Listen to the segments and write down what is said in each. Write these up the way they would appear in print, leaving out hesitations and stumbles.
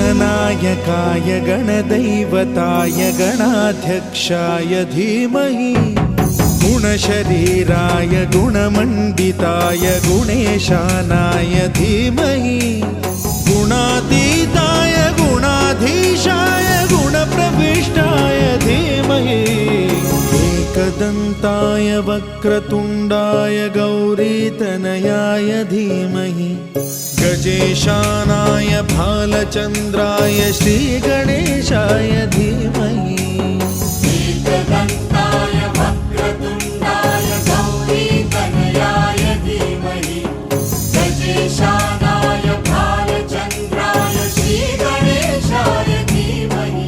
गणनायकाय गणदैवताय गणाध्यक्षाय धीमहि गुणशरीराय गुणमण्डिताय गुणेशानाय धीमहि गुणातीताय गुणाधीशाय गुणप्रविष्टाय धीमहि एकदन्ताय वक्रतुण्डाय गौरीतनयाय धीमहि गजेशानाय भालचन्द्राय श्रीगणेशाय धीमहि एकदन्ताय वक्रतुण्डाय गौरीतनयाय धीमहि गजेशानाय भालचन्द्राय श्रीगणेशाय धीमहि।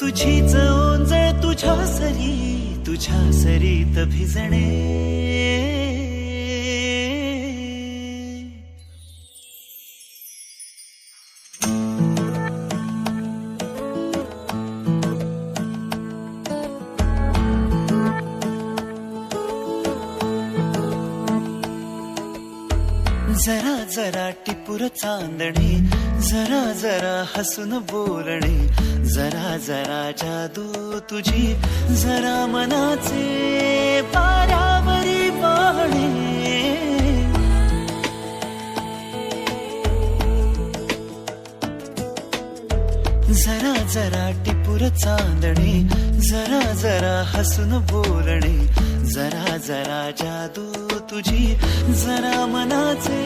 तुझीच ओंजळ तुझ्या सरीत भिजणे जरा जरा टिपूर चांदणे जरा जरा हसून बोलणे जरा जरा जादू तुझी जरा मनाचे पारावरी वाहणे जरा जरा टिपूर चांदणे जरा जरा हसून बोलणे जरा जरा जादू तुझी जरा मनाचे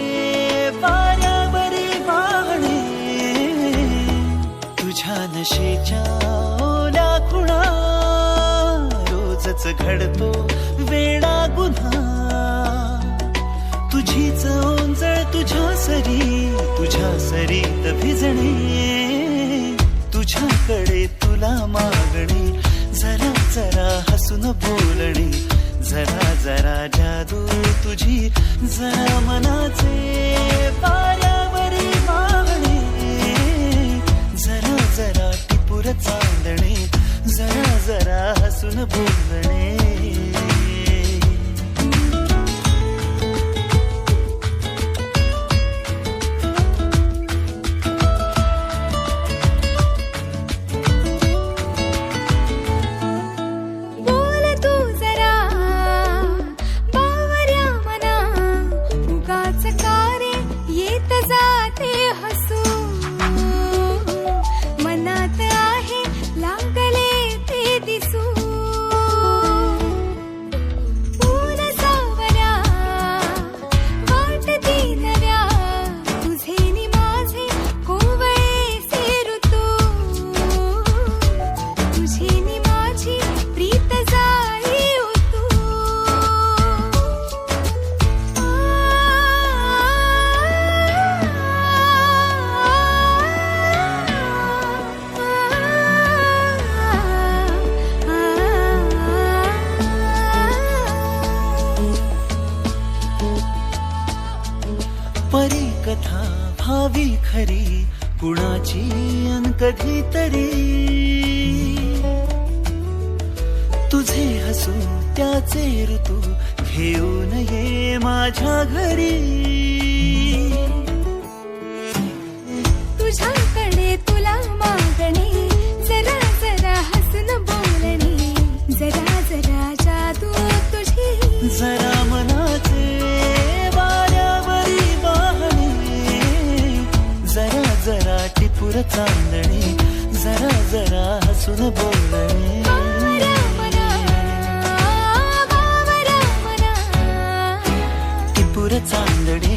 पारावरी वाहणे तुझ्या नशेच्या ओल्या खुणा रोजच घडतो वेडा गुन्हा तुझीच ओंजळ तुझ्या सरीत भिजणे तुझ्याकडे तुला मागणे जरा जरा हसून बोलणे जरा जरा जादू तुझी जरा मनाचे पारावरी वाहणे जरा जरा टिपूर चांदणे जरा जरा हसून बोलणे खरी कुणाची अन कधीतरी तुझे हसू त्याचे ऋतू घेऊन ये माझ्या घरी तुझ्याकडे तुला मागणी जरा जरा हसून बोलणी जरा जरा जादू तुझी जरा मनाचे वाऱ्यावरी वाहणे जरा जरा टिपूर चांदणे जरा जरा हसून बोलणे टिपूर चांदणे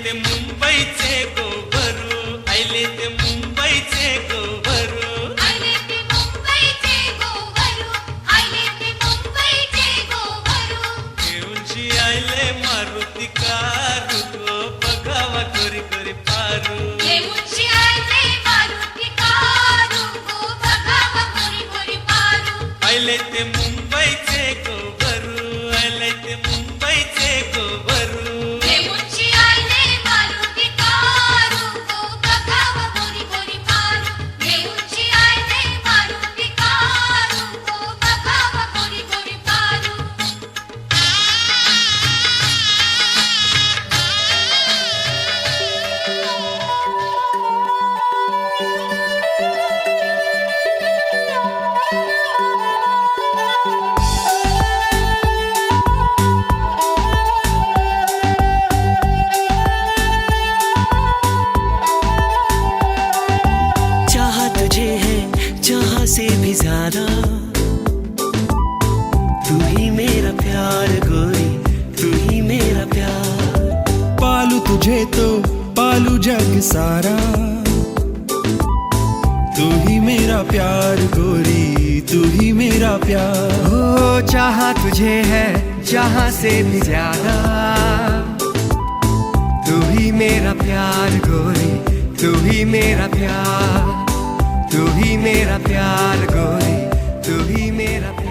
ते मुंबईचे गोबरू, आले ते मुंबईचे गोबरू. आले ते मुंबईचे गोवरू, आले ते मुंबईचे गोवरू. घेऊनशी आले मारुती कारू, गो बघावा कोरी कोरी पारू. येऊनशी आले मारुती कारू, गो बघावा कोरी कोरी पारू. आले ते मुंबईचे गोबरू, आले ते मुंबईचे गोबरू. येऊनशी आले मारुती कारू, गो बघावा कोरी कोरी पारू. येऊनशी आले मारुती कारू, गो बघावा कोरी कोरी पारू. चाहा तुझे है चाहा से भी ज्यादा, तू ही मेरा प्यार गोरी, तू ही मेरा प्यार. पालू तुझे तो पालू जग सारा, तू ही मेरा प्यार गोरी, तू ही मेरा प्यार. हो चाहा तुझे है चाहा से भी ज्यादा, तू ही मेरा प्यार गोरी, तू ही मेरा प्यार, तू ही मेरा प्यार गोरी, तू ही मेरा प्यार.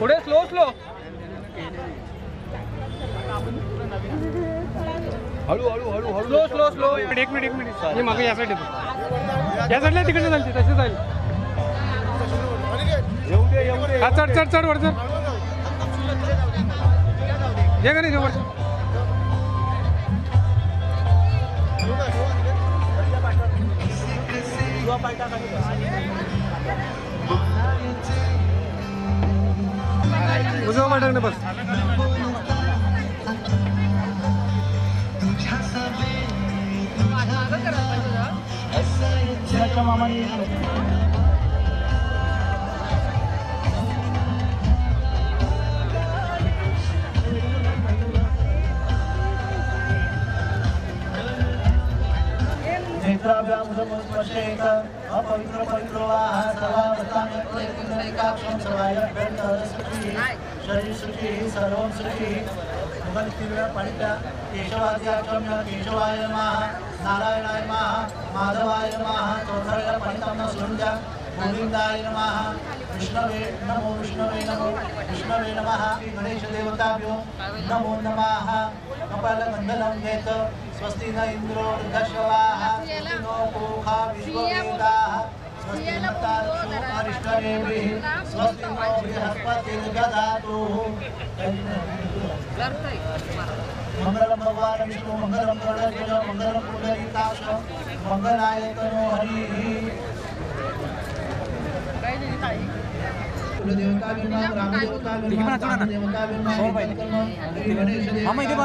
पुढे स्लो स्लो हळू हळू हळू हळू स्लो स्लो स्लो. एक मिनिट मी मागे या साईड येतो, या साईडला तिकडे चालते तसे जाईल. हा चढ चढ चढ वर चढ, ये का नाही वर. उजवा पाठवणे बस. नेत्राभ्यामुदमुस्पशेत अपवित्र पवित्रो वाह सर्वावस्थानेकाक्षं सर्वायः शरीर शुचिः सर्वं शुचिः. मुखनिर्तीव्र पठिता केशवाद्याक्षं केशवाय नमः, नारायणाय नमः, माधवाय नमः. चौथर्य पठितं न सुरुजा गोविंदाय नमः. विष्णवे नमो विष्णवे नमो विष्णवे नमः. गणेशदेवताभ्यो नमो नमः. कपालमण्डलं नेत स्वस्ति न इन्द्रो वृद्धश्रवाः, स्वस्ति नो पूषा विश्ववेदाः, स्वस्ति नस्तारक्षो अरिष्टनेमिः, स्वस्ति नो बृहस्पतिर्दधातु. मंगलम भगवान विष्णु मंगलम गणेश मंगलम पुंडरीकाक्ष मंगलाय तनो हरि. कुलदेवता विमा रामदेवता विमा देवता विमा गणेश देवता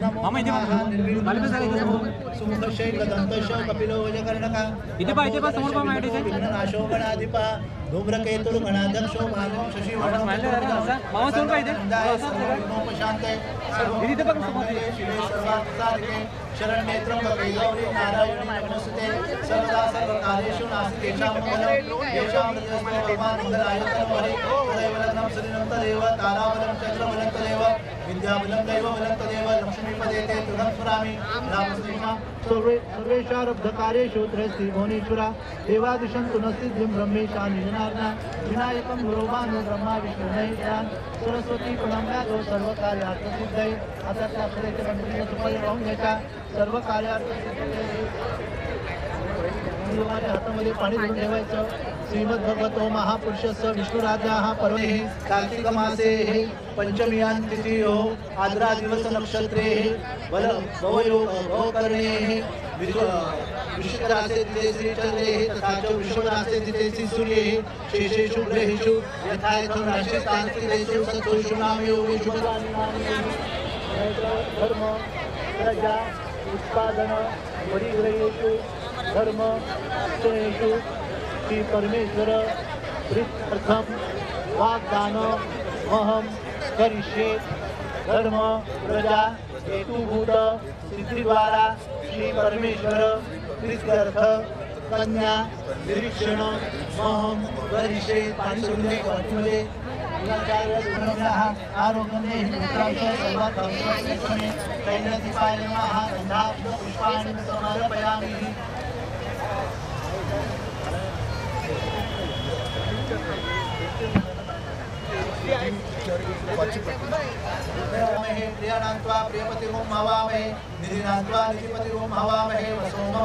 नमो सुमुखशै कदंतश कपिलो वजकर्णका इथे समोर पहा माहिती नाशो गणाधिपा धूम्रकेतुर गणाध्यक्षो भागं शशी वर्णो मामा समोर पाहिजे शांत इथे बघ समोर शिवे सर्वासाधिके शरणनेत्रं गौरी नारायणी नमस्ते सर्वदा सर्वकार्येषु नास्ति मंगलं येषां मंगलाय तनोहरि तदेव लग्नं श्रीनं तदेव ताराबलं चन्द्रबलं तदेव विद्याबलं दैवबलं तदेव लक्ष्मीपदे ते स्मरामि नामस्तेषां सर्वेषारब्धकार्येषु त्रयस्ति भुवनेश्वरा देवादिशन्तु न सिद्धिं ब्रह्मेशा निजनार्ना विनायकं गुरुवान् ब्रह्मा विष्णु महेशान् सरस्वती प्रणम्यादो सर्वकार्यार्थसिद्धये आता त्या अक्षरेचे गणपतीला सुपारी वाहून घ्यायचा सर्वकार्यार्थसिद्धये हातामध्ये पाणी घेऊन ठेवायचं श्रीमद्भगवतो महापुरुषस्य विष्णुराजाः पर्वे कार्तिक मासे पंचम्यां तिथियो आद्रा दिवस नक्षत्रे बल भवयोग भवकर्णे विश्वरासे तिथे श्रीचंद्रे तथा च विश्वरासे तिथे श्रीसूर्ये शेषेषु ग्रहेषु यथा यथो राशि तांत्रिकेषु सत्सु नामयोगेषु धर्म प्रजा उत्पादन परिग्रहेषु धर्म क्षेषु श्री परमेश्वर प्रीत्यर्थम वाग्दान महम करिष्ये धर्म प्रजा हेतुभूत सिद्धिद्वारा श्री परमेश्वर प्रीत्यर्थ कन्या निरीक्षण महम करिष्ये पाणी सोडले वाटले आरोग्यने सर्वात दैनदीपाय नमः गंधाब्ध पुष्पाणि समर्पयामि प्रियानान्त्वा प्रियपतिरों हवामहे निधिनान्त्वा निधिपतिरों हवामहे वसोम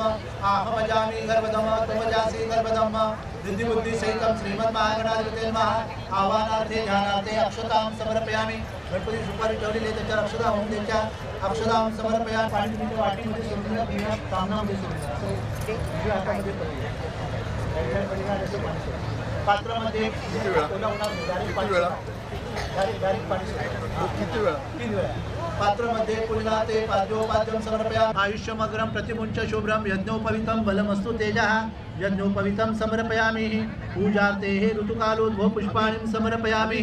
आहमजामि गर्भदम त्वमजासि गर्भदम बुद्धि सहितं श्रीमन्महागणाधिपते नमः आह्वानार्थे ध्यानार्थे अक्षतां समर्पयामि गणपती सुपारी ठेवलेली त्याच्यावर अक्षता होऊन द्यायच्या अक्षतां समर्पयामि पाणी तुमच्या वाटीमध्ये सोडून द्या सामनामध्ये सोडून पात्रामध्ये किती वेळा पात्रामध्ये पुन्हा ते पाद्योपाद्यं समर्पयामि आयुष्यमग्रं प्रतिमुञ्च शुभ्रं यज्ञोपवितं बलमस्तु तेजः यज्ञोपवितं समर्पयामि पूजार्थे ऋतुकालोद्भव पुष्पाणि समर्पयामि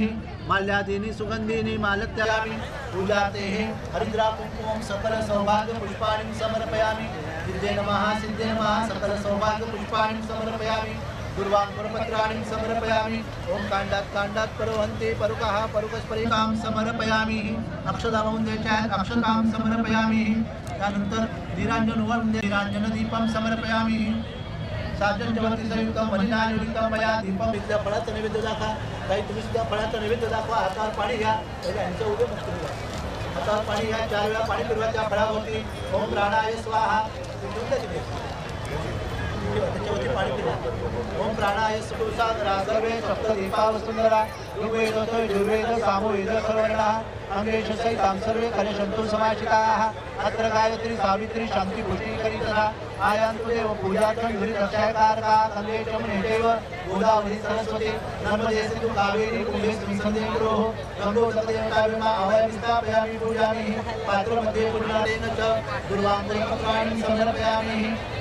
माल्यादीनि सुगन्धीनि मालत्यामि पूजार्थे हरिद्रा कुङ्कुमं सकल सौभाग्य पुष्पाणि समर्पयामि सिद्धे नमः सकल सौभाग्य पुष्पाणि समर्पयामि दुर्वांकुरपत्राणि समर्पयामि ओम कांडात परवन्ते परुकः परुकस्परिकां समर्पयामि अक्षता वाहून द्यायच्या अक्षतां समर्पयामि त्यानंतर निरांजनदीपं समर्पयामि साजनजवती संयुक्तं मलिनायुक्तं मया दीपं विद्या फळाचं नैवेद्य दाखवा काही तुम्ही सुद्धा फळाचं नैवेद्य दाखवा हातावर पाणी घ्या त्याच्या यांच्या उद्या मस्त हातावर पाणी घ्या 4 वेळा पाणी फिरवा त्या फळावरती ओम प्राणाय स्वाहा त्याच्यावरती पाणी फिरवा ओम प्राणाय सुसा राजवे सप्तदीपावसुंदरा ऋग्वेद यजुर्वेद सामवेद सर्वर्णाः अंगेश सहितां सर्वे कलशन्तु समाश्रिताः अत्र गायत्री सावित्री शान्ति पुष्टिकरी तथा आयान्तु देव पूजार्थं धुरितक्षयकारका कलेशं नेदेव गोदावरी सरस्वती नर्मदे सिन्धु कावेरी कुम्भेस्मिन् सन्निधिरोः गङ्गोत्कलदेवताभिमा अवयं स्थापयामि पूजामि पात्रमध्ये पुण्यादेन च दुर्वाङ्कुरपत्राणि समर्पयामि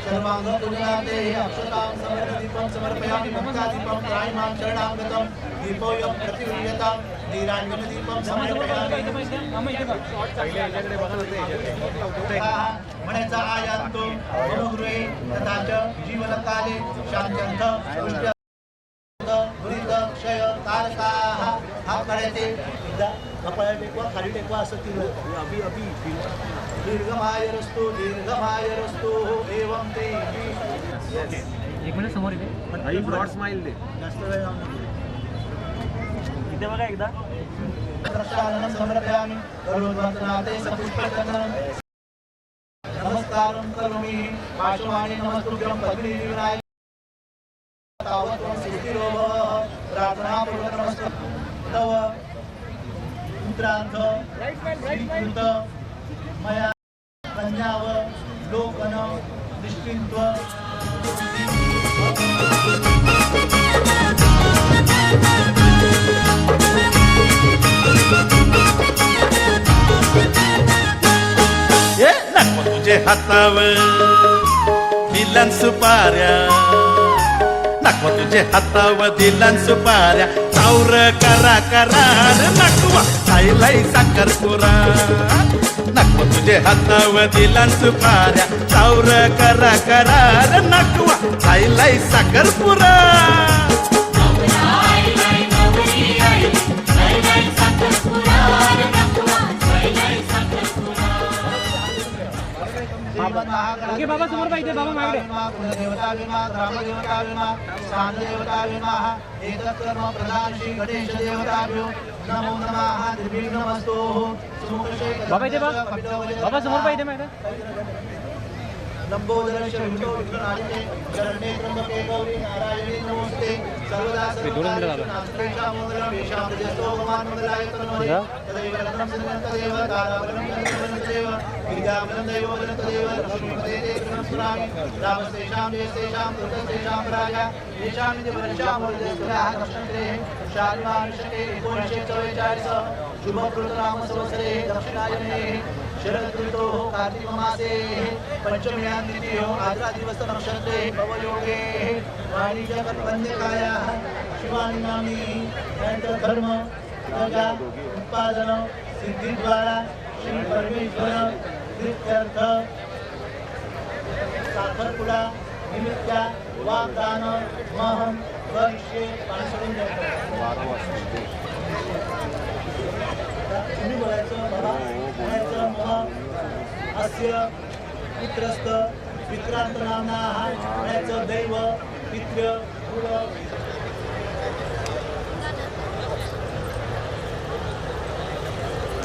सर्वाङ्गपुण्यादे अक्षतां समर्पदीपं समर्पयामि मुक्तादीपं त्रायमां शरणागतं दीपोऽयं प्रतिगृह्यतां निराञ्जनदीपं समर्पयामि म्हणायचा आयान्तो मम गृहे तथा च जीवनकाले शान्त्यर्थ पुष्ट दुरित क्षय कारकाः हा करायचे एकदा कपाळा टेकवा खाली टेकवा असं केलं दीर्घमायरस्तु एवं ते 1 मिनिट समोर इथे ब्रॉड स्माइल दे जास्त वेळ लावू नको इथे बघा एकदा प्रसारणं समर्पयामि करोद्वन्दनाते सपुष्पचन्दनं नमस्कारं करोमि पाशवाणी नमस्तुभ्यं पद्मिनीविनाय तावत्वं सिद्धिरोह प्रार्थनापूर्वक नमस्कार तव पुत्रार्थ श्रीकृत मया कन्याव लोकन निष्ठित्व नको तुझे हातावर दिलन सुपाऱ्या नको तुझे हातावर दिलन सुपाऱ्या चावर करा करार नकवा खायलाई साखरपुरा नको तुझे हातावर दिलन सुपाऱ्या चावर करा करार नकवा खायलाई साखरपुरा ओके बाबा समोर पाहिजे बाबा मागडे कुलदेवता विमा ग्रामदेवता विमा स्थानदेवता विमा एतत् कर्म प्रधान श्री गणेश देवताभ्यो नमो नमः निर्विघ्नमस्तु बाबा इथे बाबा समोर पाहिजे मॅडम लंबोदरस्य विष्णु विघ्ननाशिने शरण्ये त्र्यंबके गौरी नारायणी नमोस्ते सर्वदा सर्वकार्येषु मंगलं येषां तेजसो भगवान् मंगलाय तन्महे तदेव लग्नं सन्नं तदेव ताराबलं तदेव विद्याबलं दैवबलं तदेव लक्ष्मीपते ते कृतं स्मरामि रामस्तेषां जयस्तेषां कृतस्तेषां राजा येषां निजवर्षां वर्धस्याः दक्षिणे शालिमानुषके 1944 शुभकृतनाम संवत्सरे दक्षिणायने शरद ऋतोः कार्तिक मासे पंचम्यां तिथ्यो आद्रा दिवस नक्षत्रे भवयोगे वाणिज्य कल्पन्यकायाः शिवानी नामी यांचं धर्म प्रजा उत्पादन सिद्धीद्वारा श्री परमेश्वर प्रीत्यर्थ साखरपुडा निमित्ता वाग्दान महं करिष्ये पाणी तुम्ही बोलायचं बाबा बोलायचं मग अस्य पित्रस्त पित्रांत नामना म्हणायचं दैव पितृ कुळ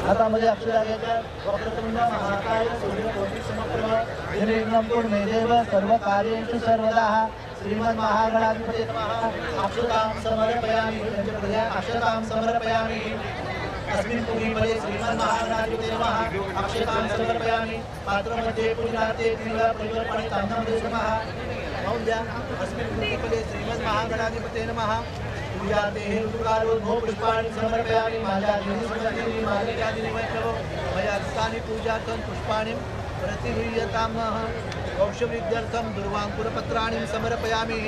हातामध्ये अक्षरा घ्यायच्या वक्रतुंड महाकाय सूर्यकोटि समप्रभ निर्विघ्नं कुरु देव सर्व कार्येषु सर्वदा श्रीमन्महागणाधिपते नमः अक्षतां समर्पयामि अक्षतां समर्पयामि अस्मिन् पुरीफले श्रीमन्महागणाधिपते नमः अक्षतां समर्पयामि पात्रमध्ये पुरीनाथे त्रिवेणी ताम्रमध्ये नमः मौल्य अस्मिन् पुरीफले श्रीमन्महागणाधिपते नमः पूजाते ऋतुकालो भो पुष्पाणि समर्पयामि माझ्या देवी मालिकादि वैष्णव मया स्थानि पूजार्थं पुष्पाणि प्रतिगृह्यतामः कौशविद्यर्थं दुर्वाङ्कुरपत्राणि समर्पयामि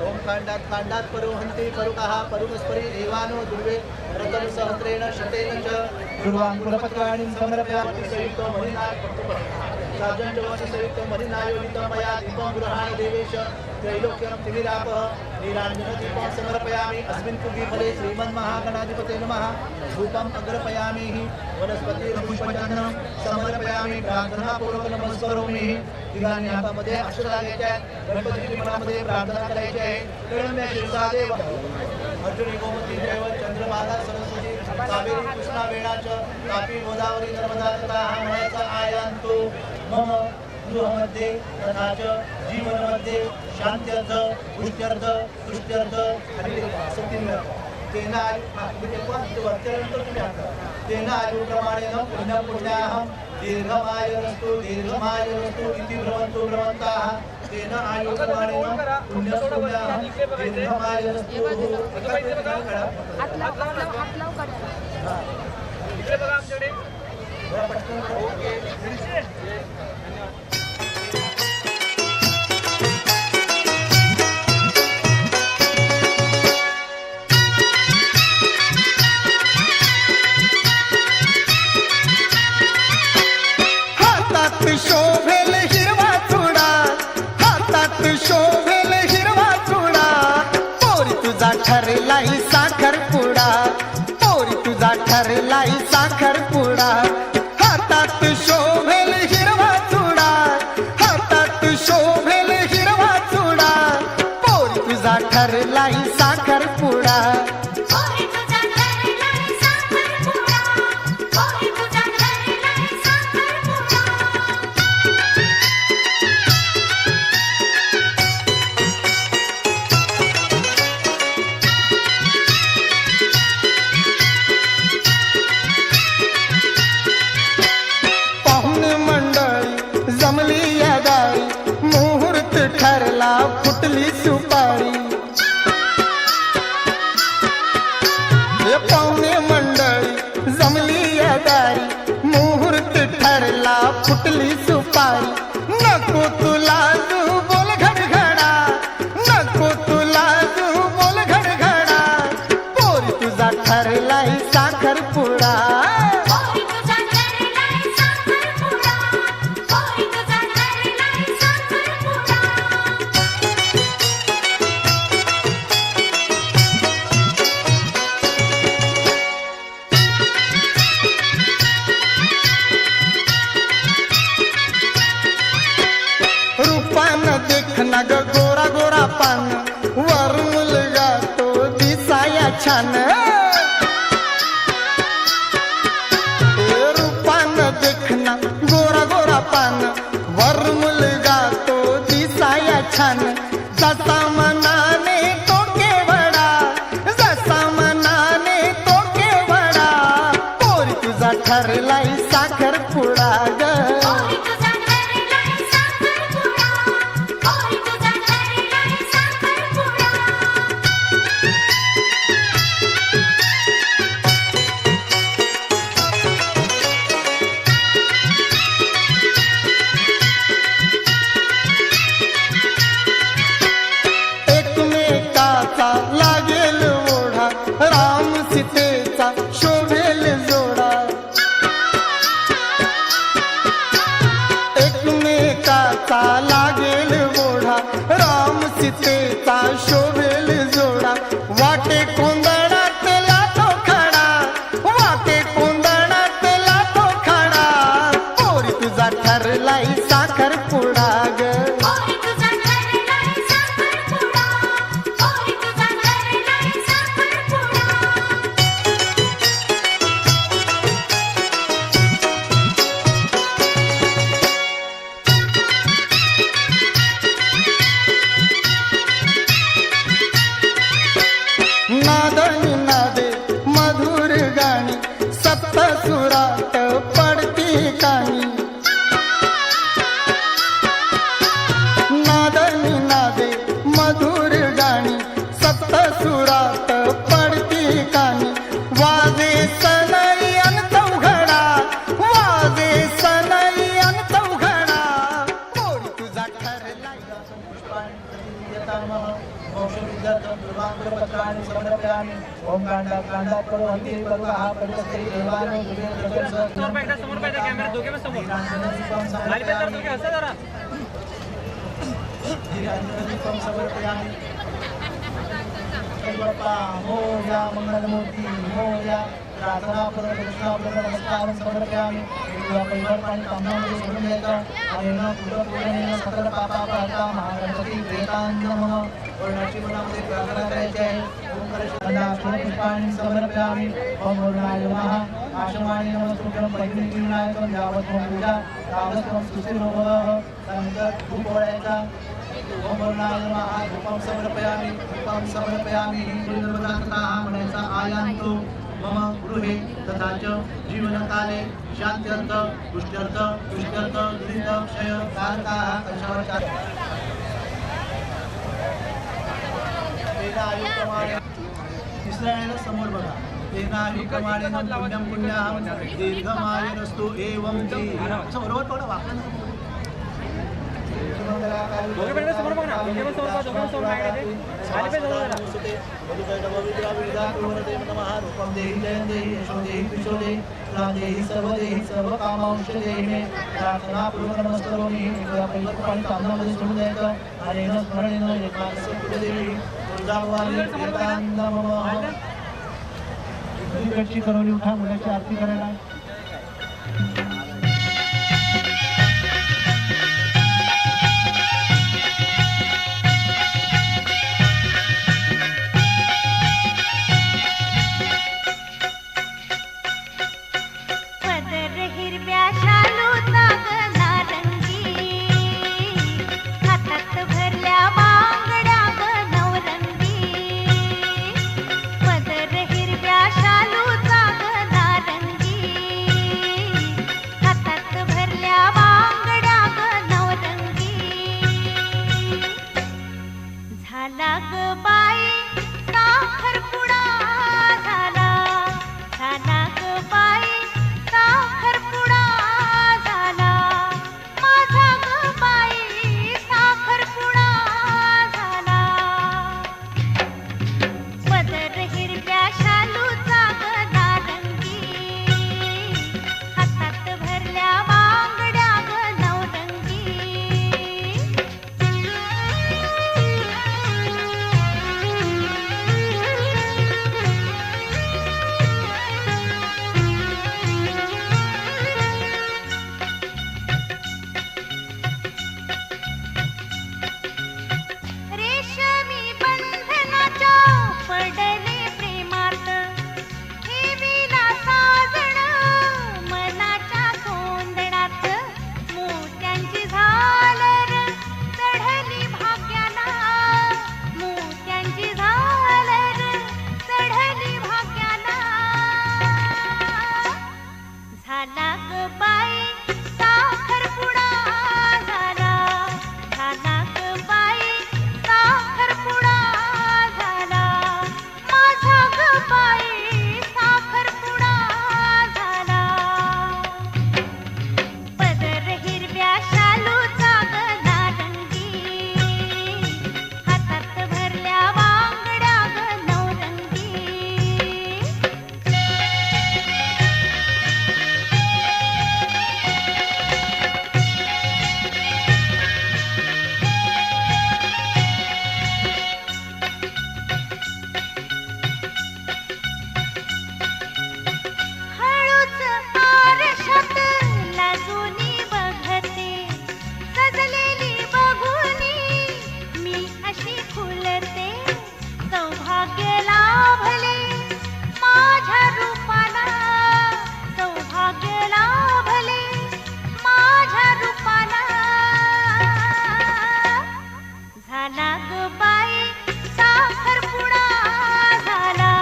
ओम काण्डात् परोहन्ति परुकः परुकस्परि एवानो दुर्वे रतनसहस्रेण शतेन च दुर्वाङ्कुरपत्राणि समर्पयामि संयुक्तो संयुक्त मलिनायोगितं मया दीपं गृहाणि देवेश त्रैलोक्यं त्रिविरापः नीराञ्जनदीपं समर्पयामि अस्मिन् पुण्यफले श्रीमन्महागणाधिपते नमः धूपम् अग्रपयामि वनस्पतिपुष्पचन्दनं समर्पयामि प्रार्थनापूर्वक नमस्करोमि इदानीं हातामध्ये अक्षरा घ्यायच्या गणपतीच्या मनामध्ये प्रार्थना करायची आहे प्रणम्य शिरसादेव अर्जुनी गोमती देव चंद्रभागा सरस्वती कावेरी कृष्णा वेणाच तापी गोदावरी नर्मदा तथा म्हणायचा आयांतो मम गृहमध्ये तथा च जीवनमध्ये शांत्यर्थ पुष्ट्यर्थ तुष्ट्यर्थ आणि तेना आयुप्रमाणेन पुण्यपुण्याहं दीर्घमायुरस्तु इति भ्रमन्तु भ्रमन्ताः तेन आयुप्रमाणेन पुण्यपुण्याहं दीर्घमायुरस्तु इकडे बघा आमच्याकडे हातात शोभेल हिरवा चुडा हातात शोभेल हिरवा चुडा पोरी तुझा ठरलाई साखरपुडा पोरी तुझा ठरलाई साखरपुडा हातात शोभेल हिरवा चुडा हातात शोभेल हिरवा चुडा पोरी तुझा ठरलाई साखरपुडा पोरी तुझा ठरलाय साखरपुडा पोरी तुझा ठरलाय साखरपुडा पाहुणे मंडळी जमली या दारी मुहूर्त ठरला फुटली सुपारी हे पाहुणे मंडळी जमली या दारी मुहूर्त ठरला फुटली सुपारी नको तुला तू बोल घडघडा नको तुला तू बोल घडघडा पोरी तुझा ठरलाय साखरपुडा पोरी तुझा ठरलाय साखरपुडा पोरी तुझा ठरलाय साखरपुडा छान जसा मनाने तो केवडा, जसा मनाने तो केवडा. पोरी तुझा ठरलाय साखर पुडा ग. पोरी तुझा ठरलाय साखरपुडा, पोरी तुझा ठरलाय साखरपुडा. एकमेकाचा लागेल ओढा, राम सीतेचा शोभेल जोडा. एकमेकाचा लागेल ओढा, राम सीतेचा शोभेल जोडा. वाटे कोंदणातला तो खडा, वाटे कोंदणातला तो खडा. पोरी तुझा ठरलाय साखर पुडा ग. पोरी तुझा ठरलाय साखरपुडा, पोरी तुझा ठरलाय साखरपुडा. नादनी नादे मधुर गाणी, सप्त सुरात पडती कानी. नादनी नादे मधुर गाणी, सप्त सुरात पडती कानी. वाजे सनई अन चौघडा, वाजे सनई अन चौघडा. पोरी तुझा ठरलाय ओम कांडा कांडा करो हंती बरुआ हा पडस्ते देवाने समोर पाहिजे, समोर पाहिजे कॅमेरा, दोघे पण समोर. खाली पे तर दोघे हसा जरा. बाप्पा मोया मंगलमूर्ती मोया. प्रार्थना करून कृष्णाप्रभू नमस्कार समर्पयामि. पहिलं पाणी तांब्यामध्ये सोडून द्यायचं आणि न पूर्णपूर्णेन सकल पापापहर्ता महागणपती प्रेतान् नमः. वर्णाची मनामध्ये प्रार्थना करायची आहे. पुष्पाणि समर्पयामि. ओम वरुणाय नमः. आशमाय नमः. शुक्रं परिविनायकं यावत् मम पूजा तावत् त्वं सुखिनो भव. त्यानंतर धूप ओढायचा. ओम वरुणाय नमः. धूपं समर्पयामि, धूपं समर्पयामि. नर्मदा तथा म्हणायचा आयान्तु मम गृहे तथा च जीवनकाले शांत्यर्थ पुष्ट्यर्थ पुष्ट्यर्थ दुरित क्षय कारकाः कशावचार. तिसऱ्या समोर बघा. तेनाहिकमाणेन पुण्यं पुण्याहं दीर्घमायुरस्तु एवं ते. असं बरोबर थोडं वाक्य दोघे पण समोर बघ ना, दोघे पण समोर बघ, दोघे पण समोर मागे दे. खाली पे जाऊ जरा. रूपं देहि जयं देहि यशो देहि पिशो देहि देहि सर्व कामांशदेहि मे. प्रार्थनापूर्वक नमस्करोमि. पहिलं पाणी तांदळामध्ये सोडून द्यायचं आणि येणं स्मरणेनं एकादशी कुलदेवी तुळजाभवानी प्रेतान् नमः. इकडची करवली उठा, मुलाची आरती करायला. पदर हिरव्या शालूचा ग नारंगी, हातात भरल्या बांगड्या ग नवरंगी. पदर हिरव्या शालूचा ग नारंगी, ग बाई साखरपुडा झाला, झाला ग बाई साखरपुडा झाला, माझा ग बाई साखरपुडा झाला. पदर हिरव्या शालूचा ग नारंगी, हातात भरल्या वांगड्या ग नवरंगी. हळूच आरशात लाजूनी बघते, सजलेली बघूनी मी अशी फुलते. सौभाग्य लाभले माझ्या रूपाला, सौभाग्य लाभले माझ्या रूपाला. झाला ग बाई साखरपुडा झाला,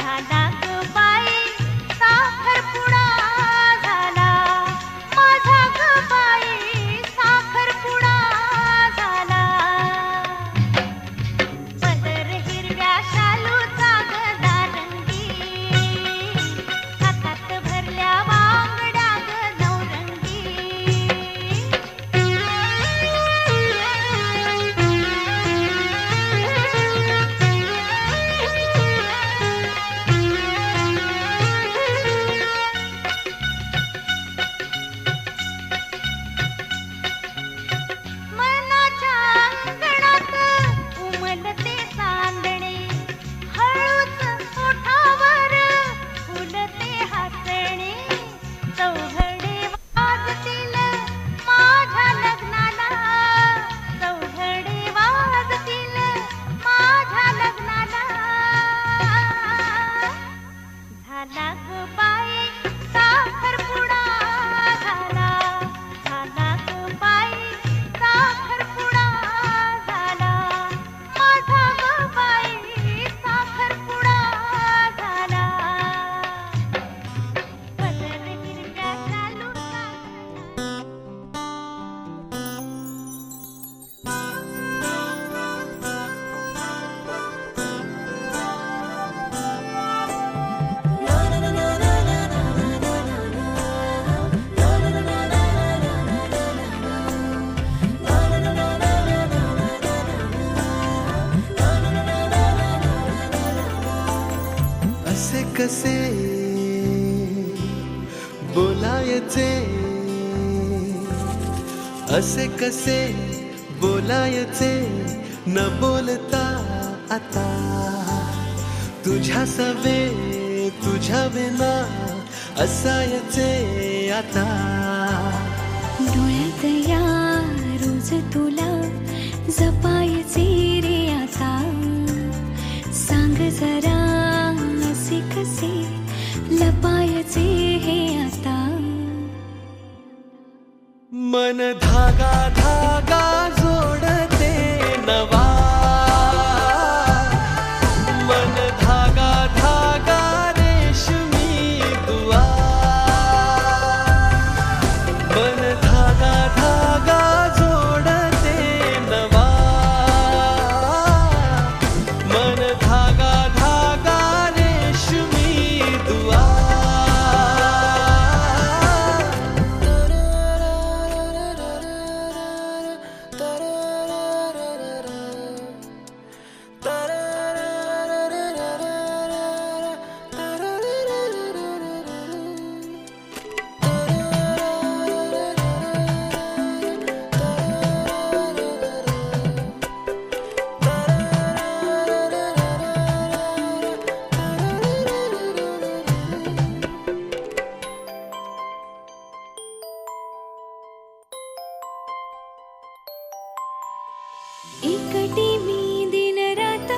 झाला ग बाई साखरपुडा झाला, माझा ग बाई साखरपुडा झाला. पदर हिरव्या शालूचा ग नारंगी, हातात भरल्या वांगड्या ग नवरंगी. मनाच्या अंगणात उमलते सांदणे, हळूच ओठावर फुलते हसणे. चौघडे वाजतील माझ्या लग्नाला, चौघडे वाजतील माझ्या लग्नाला. झाला ग बाई साखरपुडा झाला, झाला ग बाई साखरपुडा झाला, माझा ग बाई साखरपुडा झाला. पदर हिरव्या शालूचा असे कसे बोलायचे, असे कसे बोलायचे न बोलता आता. तुझ्या सवे तुझ्या विना असायचे आता. डोळ्यात या रोज तुला जपायचे रे आता. सांग जरा असे कसे लपायचे हे आता. मन धागा धागा जोडते नवा, मन धागा धागा रेशमी दुआ. मन धागा धागा जोडते नवा, मन धागा धागा रेशमी दुआ. एकटी मी दिन रात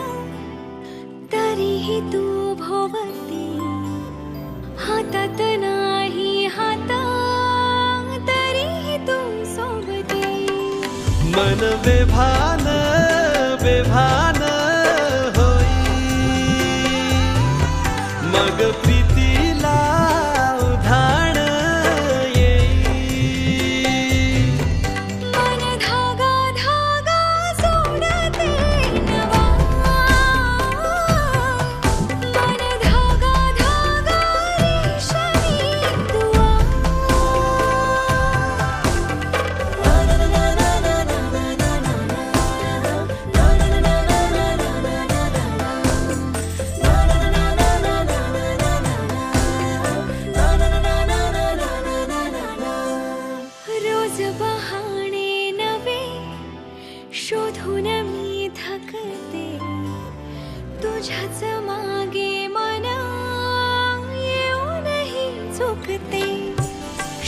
तरीही तू भोवती. हातात नाही हात तरीही तू सोबती. मन बेभान बेभान होई, मग प्रीतीला उधाण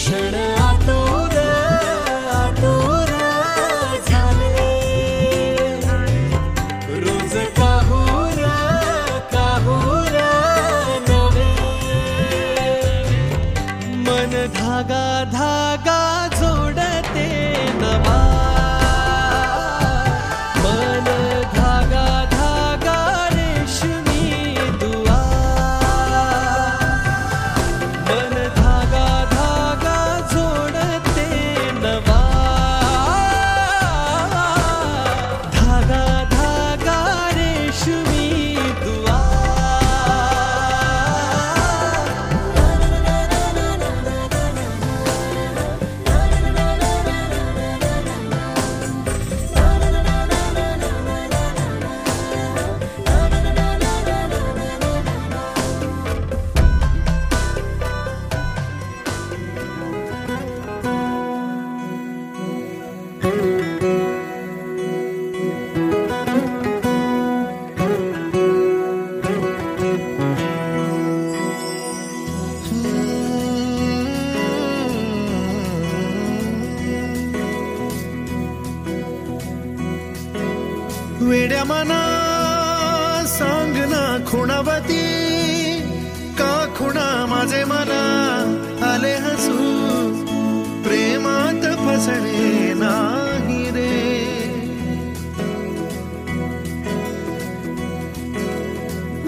क्षण आतुर आतुर झाले रोज काहूर काहूर नवे मन धागा धागा जोडते नवा मन धागा धागा रेशमी दुआ मन धागा धागा जोडते नवा धागा धागा रेशमी दुआ वेड्या मना सांग ना खुणावती का खुणा माझे मला आले हसू प्रेमात फसणे नाही रे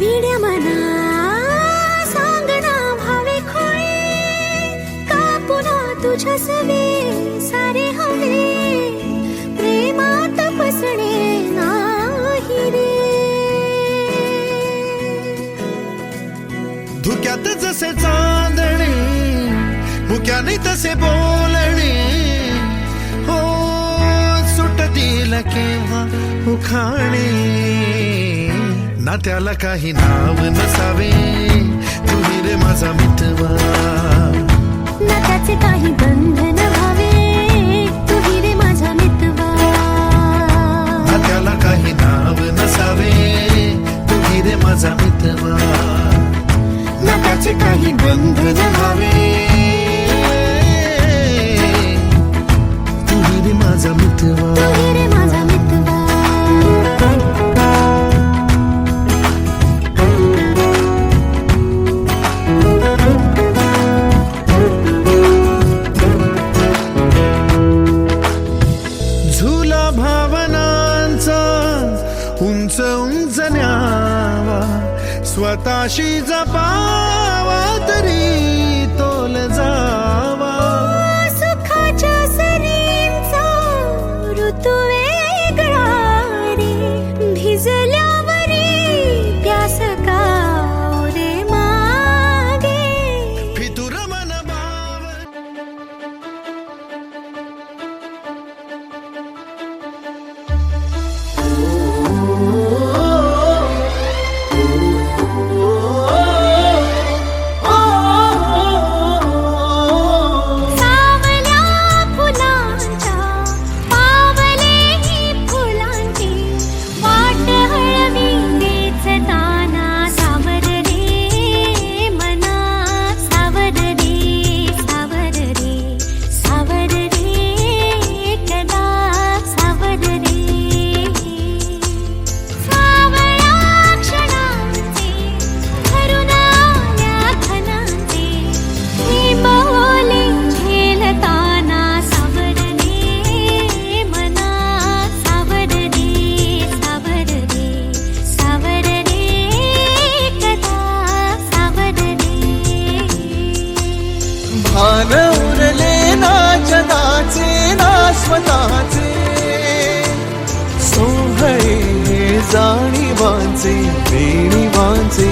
वेड्या मना सांगना भावे खोळे का पुन्हा तुझ्या सवे सारे हवे प्रेमात फसणे नाही रे धुक्यात जसे चांदणे मुक्याने तसे बोलणे हो सुटतील केव्हा उखाणे ना त्याला काही नाव नसावे तुम्ही रे माझा मितवा ना त्याचे काही बंधन व्हावे तुही रे माझा मितवा ना त्याला काही नाव नसावे तुम्ही रे माझा मितवा ना त्याचे काही बंधन व्हावे तुम्ही रे माझा मितवा तुही रे माझा मितवा झुला भावनांचा उंच उंच न्यावा स्वतःशी जपावा तरी तोल जावा सुखाच्या सरींचा ऋतू वेगळा रे भिजल्यावरी प्यास का रे मागे फितुर मन भाव सावल्या फुलांच्या पावलेही फुलांची वाट हळवी वेचताना सावर रे मना सावर रे सावर रे सावर रे कदा सावर रे सावळ्या क्षणांचे भरून आल्या खणांचे हे बोले झेलताना सावर रे मना सावर रे सावर रे सावर रे कदा सावर रे भान उरले ना जगाचे ना स्वतःचे सोहळे जाणीवांचे बेणीवांचे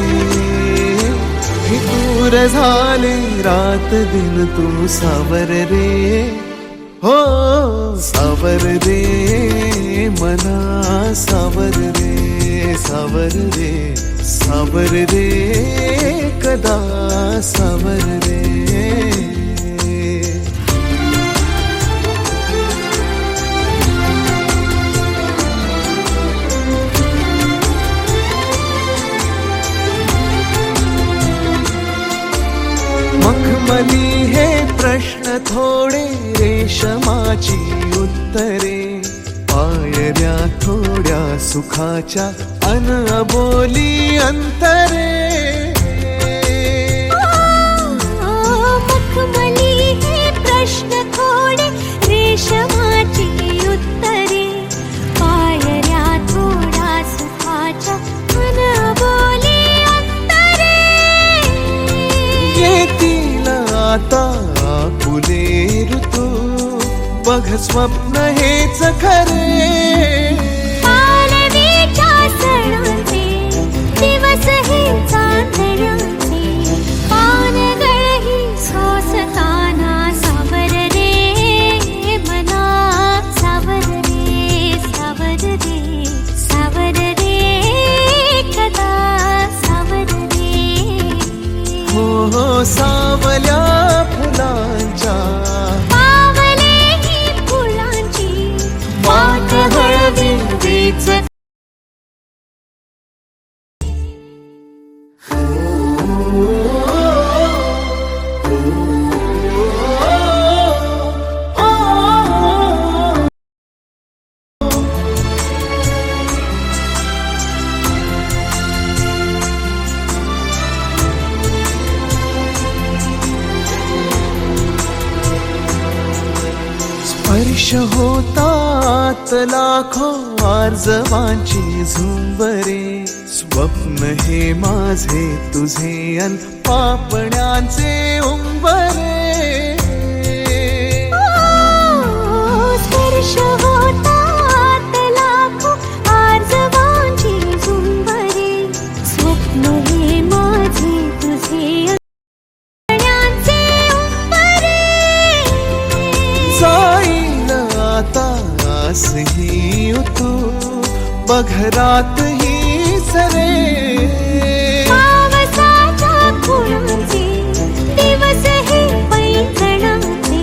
फितूर झाले रात दिन तू सावर रे हो सावर रे मना सावर रे सावर रे सावर रे कदा सावर रे मखमली हे प्रश्न प्रेमाची उत्तरे, पायऱ्या थोड्या सुखाच्या अन अबोली अंतरे. मखमली हे प्रश्न थोडे, रेशमाची उत्तरे, पायऱ्या थोड्या सुखाच्या अन अबोली अंतरे. येतील आता फुले ऋतू, बघ स्वप्न हेच खरे. पालवीच्या सणाचे दिवस हे चांदण्याचे, पानगळही सोसताना सावर रे मना, सावर रे, सावर रे, सावर रे, कदा सावर रे. हो हो सावल्या फुलांच्या, पावले ही फुलांची वाट हळवी वेच. स्पर्श होतात लाखो आर्जवांची झुंबरे, स्वप्न हे माझे तुझे अन पापण्यांचे उंबरे. स्पर्श होतात लाखो आर्जवांची झुंबरे, स्वप्न हे माझे तुझे पापण्यांचे उंबरे. जाईल आता आसही तू, बघ रात ही सरे. पावसाच्या फुलांचे दिवस हे पैंजणाचे,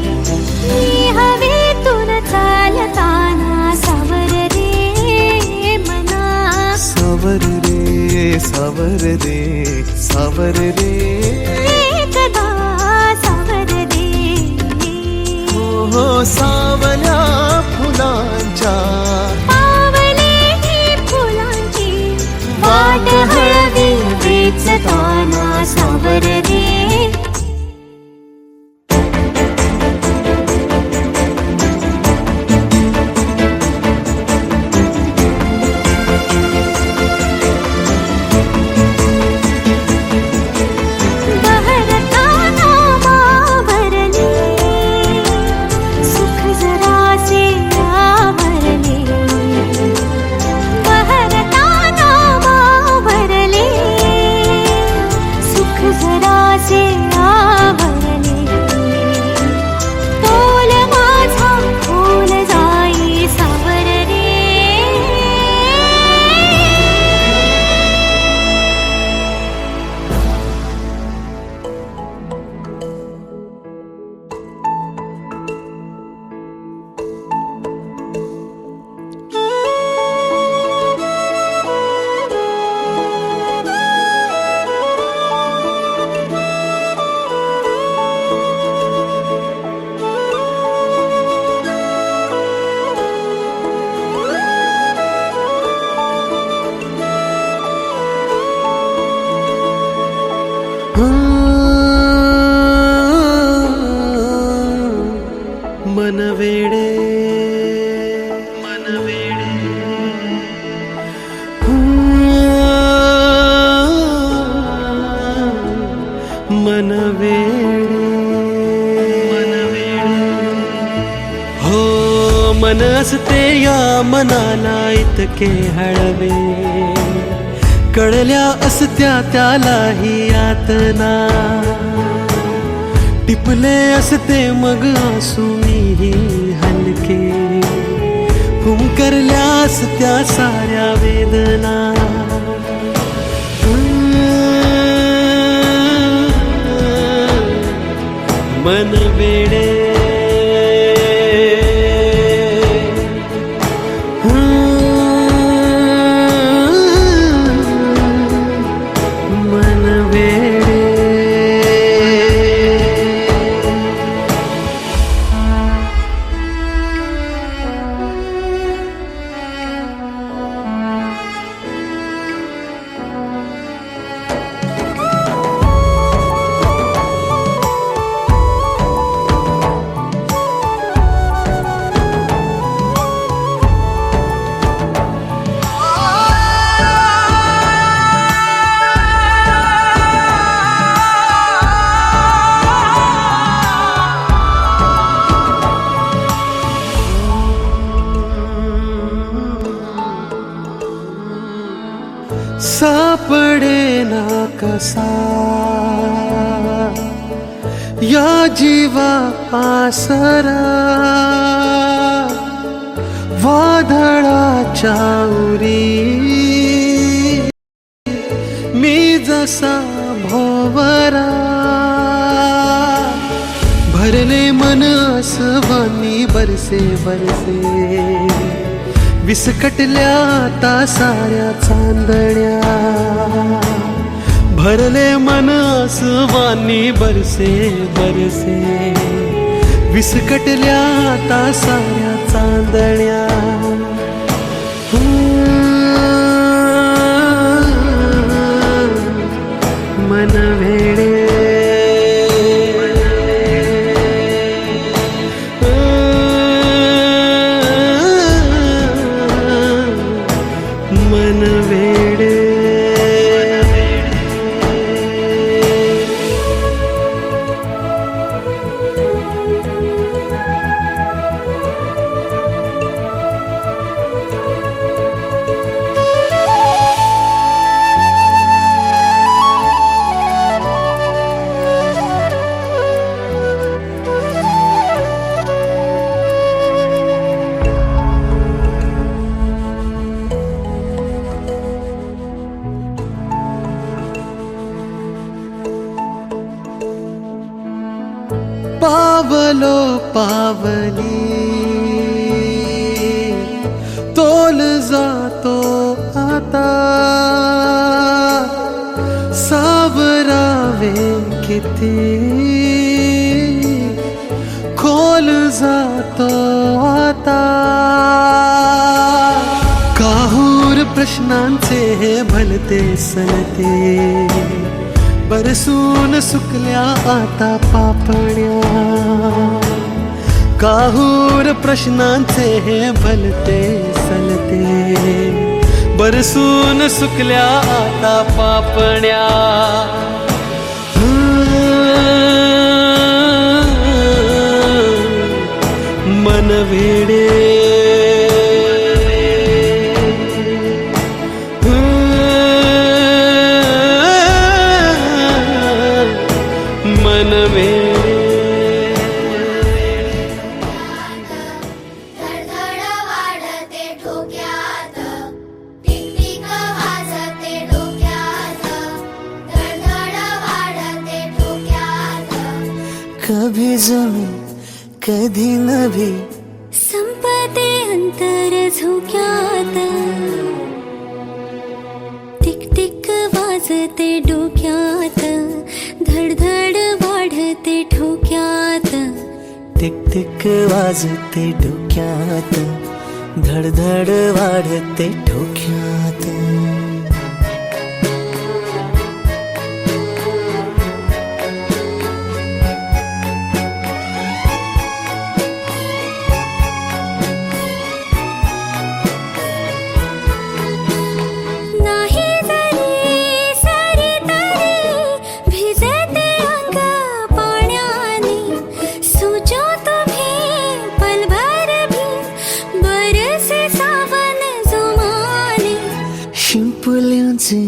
मी हवेतून चालताना सावर रे मना, सावर रे, सावर रे, सावर रे. एकदा सावर रे. हो सावल्या फुलांच्या, पावले ही फुलांची वाट हळवी वेचताना सावर रे. बहरताना मावरले, सुख जरासे आवरले. बहरताना मावरले, सुख जरासे आवरले. तोल माझा खोल जाई सावर रे. मन वेडे, मन वेडे. मन वेडे, मन वेडे. हो मन असते या मनाला इतके हळवे, कळल्या असत्या त्यालाही यातना, टिपले असते मग आसूनीही हलके, हुंकरल्या असत्या साऱ्या वेदना. मन वेडे, मन वेडे. कसा या जीवा आसरा वादळाच्या उरी मी जसा भोवरा भरले मन आसवानी बरसे बरसे विस्कटल्या आता साऱ्या चांदण्या भरले मन आसवानी बरसे बरसे विस्कटल्या आता साऱ्या चांदण्या मन वेडे मन वेडे पावलो पावली तोल जातो आता सावरावे किती खोल जातो आता काहूर प्रश्नांचे भलते सलते बरसून सुकल्या आता पापण्या काहूर प्रश्नांचे हे भलते सलते बरसून सुकल्या आता पापण्या मन वेडे मन वेडे धडधड वाढते डोक्यात टिकटिक वाजते डोक्यात धडधड वाढते डोक्यात कभी जमी कधी नभी संपते अंतर झोक्यात टिक टिक वाजते डोक्यात धडधड वाढते ठोक्यात टिक टिक वाजते डोक्यात धडधड वाढते ठोक्यात नाही जरी सरी तरी भिजते अंग पाण्याने सुजो तुम्ही पलभर भी बरसे सावन जुमाने शिंपल्यांचे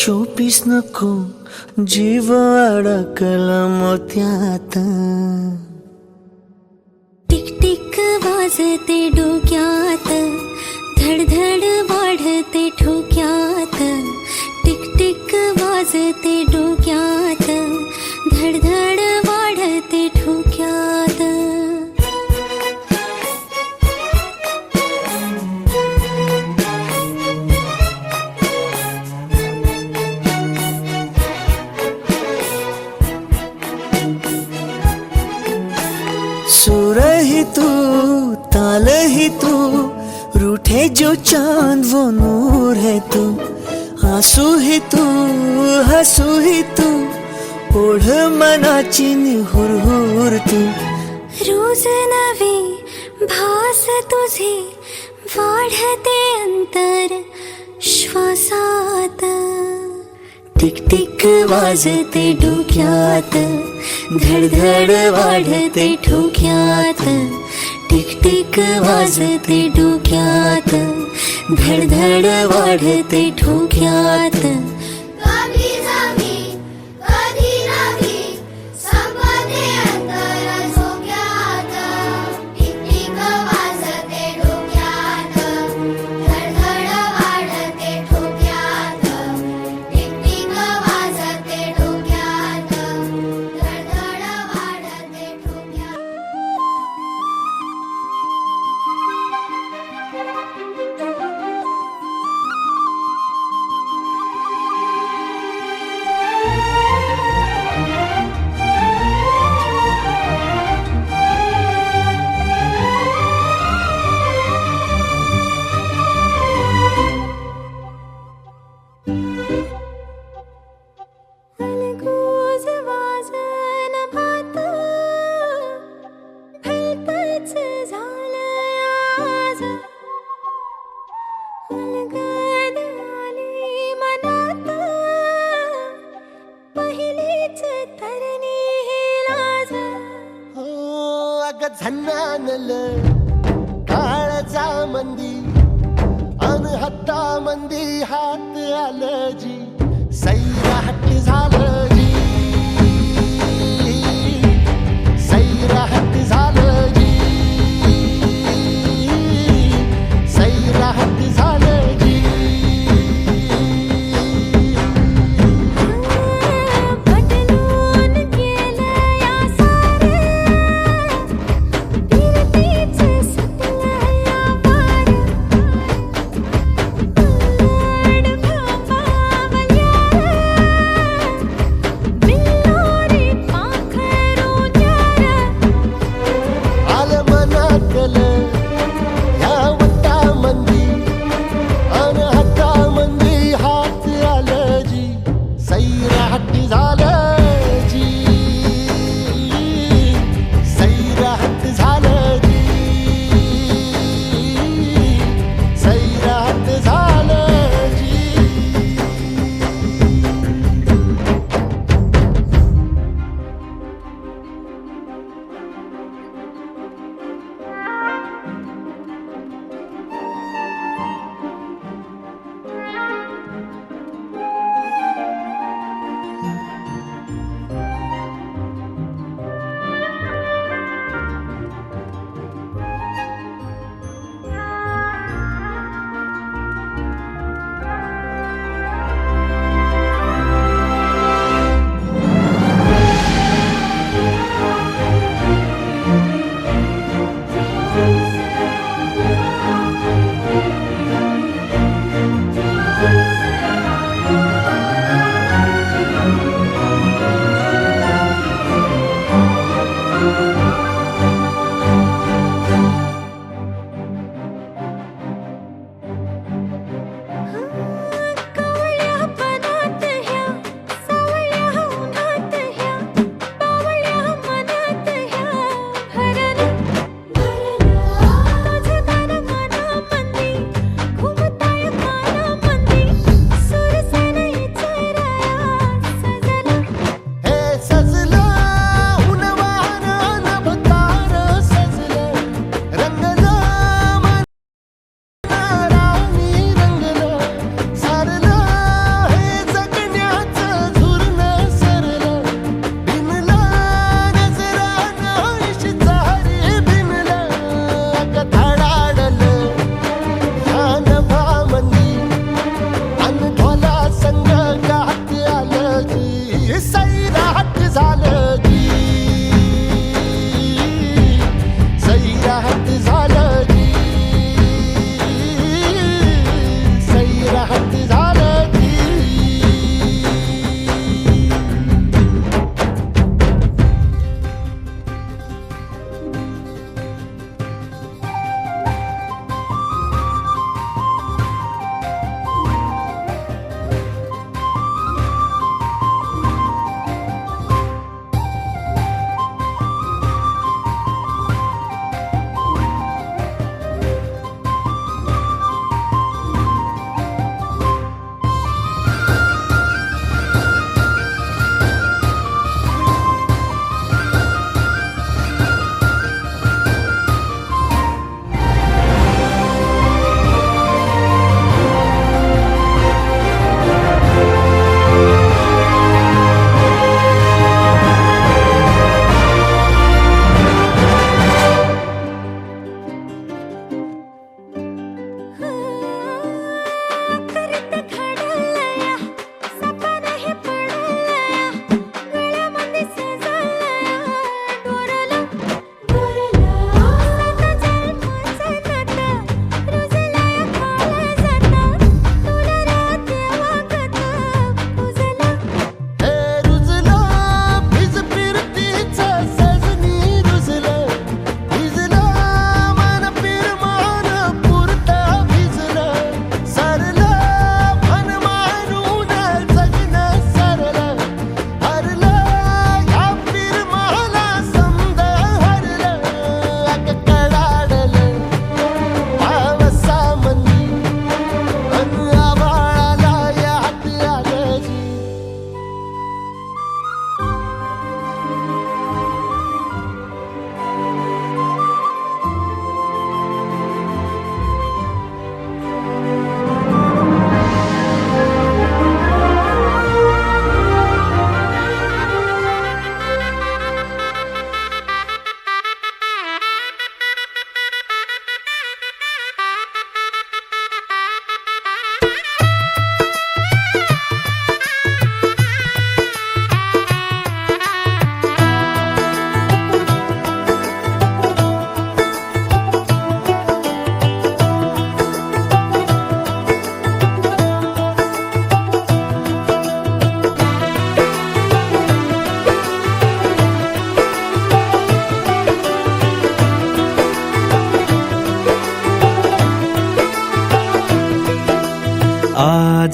शोपीस नको जीव अडकला मोत्यात टिक टिक वाजते डोक्यात धडधड वाढते ठोक्यात टिक टिक वाजते डोक्यात धडधड वाढते ठोक्यात सुर ही तू ताल ही तू रूठे जो चांद वो नूर है तू आंसू ही तू हसू ही तू ओढ मनाची निहुर हुर तू रोज नवे भास तुझे वाढते अंतर श्वासात टिक टिक वाजते डोक्यात धडधड वाढते ठोक्यात टिक टिक वाजते डोक्यात धडधड वाढते ठोक्यात कभी जमी झन्नानल काळजा मंदी अन हत्ता मंदी हात आलं जी सैराट झालं जी सैराट झालं जी सैराट झालं जी बदलून गेलं या सारं फिरतीच सुटलं या वारं उलट भांबावल्यानं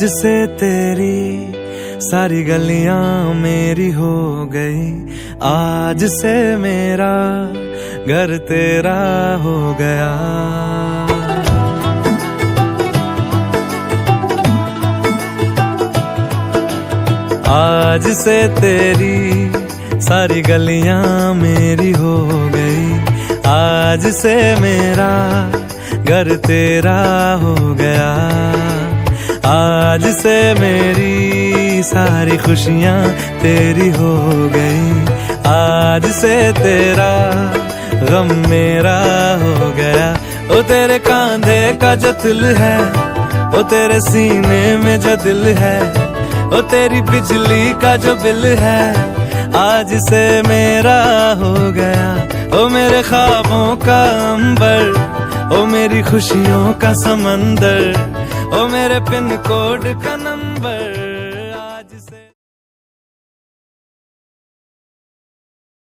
आज से तेरी सारी गलियां मेरी हो गई, आज से मेरा घर तेरा हो गया। आज से तेरी सारी गलियां मेरी हो गई, आज से मेरा घर तेरा हो गया। आज से मेरी सारी खुशियां तेरी हो गई, आज से तेरा गम मेरा हो गया। ओ तेरे कांधे का जो दिल है, ओ तेरे सीने में जो दिल है, ओ तेरी बिजली का जो बिल है, आज से मेरा हो गया। ओ मेरे ख्वाबों का अंबर, ओ मेरी खुशियों का समंदर, ओ मेरे पिन कोड का नंबर।